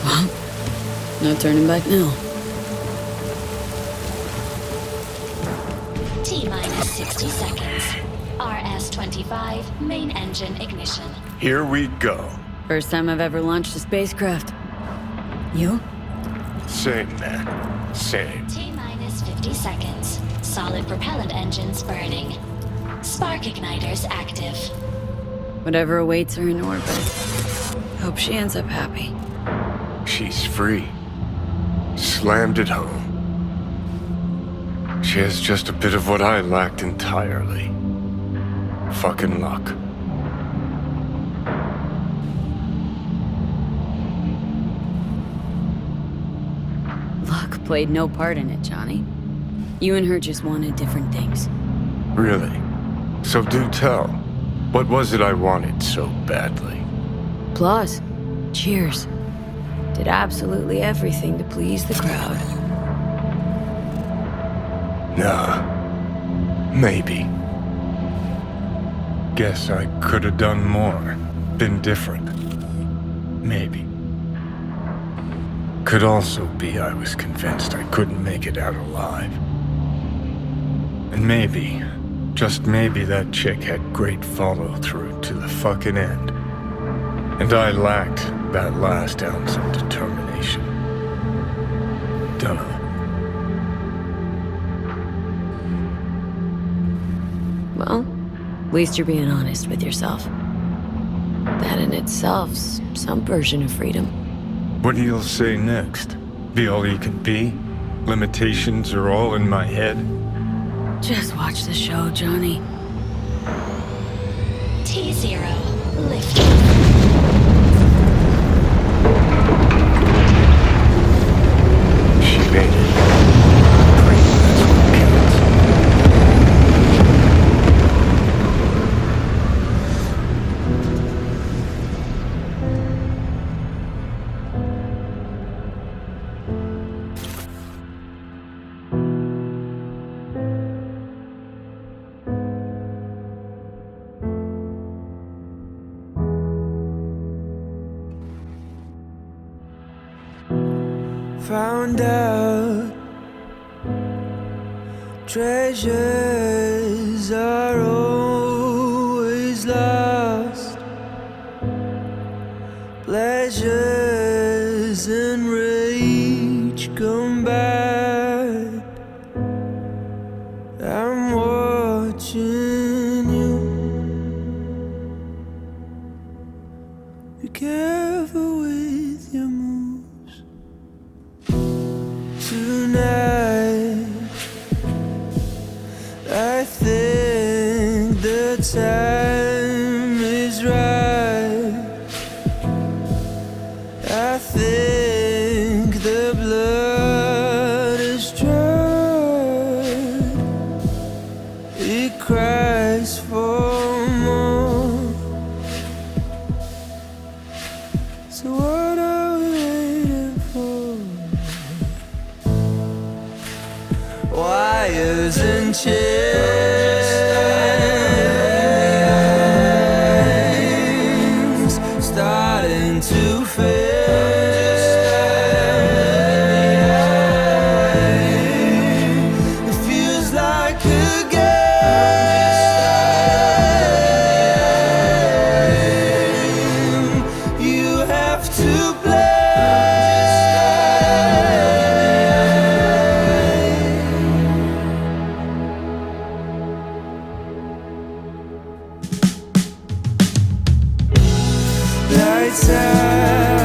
Well, no turning back now. T-minus 60 seconds. RS-25, main engine ignition. Here we go. First time I've ever launched a spacecraft. You? Same, man. Same. T-minus 50 seconds. Solid propellant engines burning. Spark igniters active. Whatever awaits her in orbit. Hope she ends up happy. She's free. Slammed it home. She has just a bit of what I lacked entirely. Fucking luck. Luck played no part in it, Johnny. You and her just wanted different things. Really? So do tell. What was it I wanted so badly? Plus, cheers. Did absolutely everything to please the crowd. Nah. Maybe. Guess I could have done more. Been different. Maybe. Could also be I was convinced I couldn't make it out alive. And maybe, just maybe that chick had great follow-through to the fucking end. And I lacked that last ounce of determination. Dunno. Well, at least you're being honest with yourself. That in itself's some version of freedom. What do you say next? Be all you can be? Limitations are all in my head? Just watch the show, Johnny. T0 lifting. She made it. Great, that's what counts. Found out treasures are always lost. Pleasures and rage come back. I'm watching you. Be careful with your moves. Tonight, I think the time is right. I think the blood is dried. It cries for more. So what are we waiting for? Wires and chains starting to fade. It feels like a game you have to play. Lights out.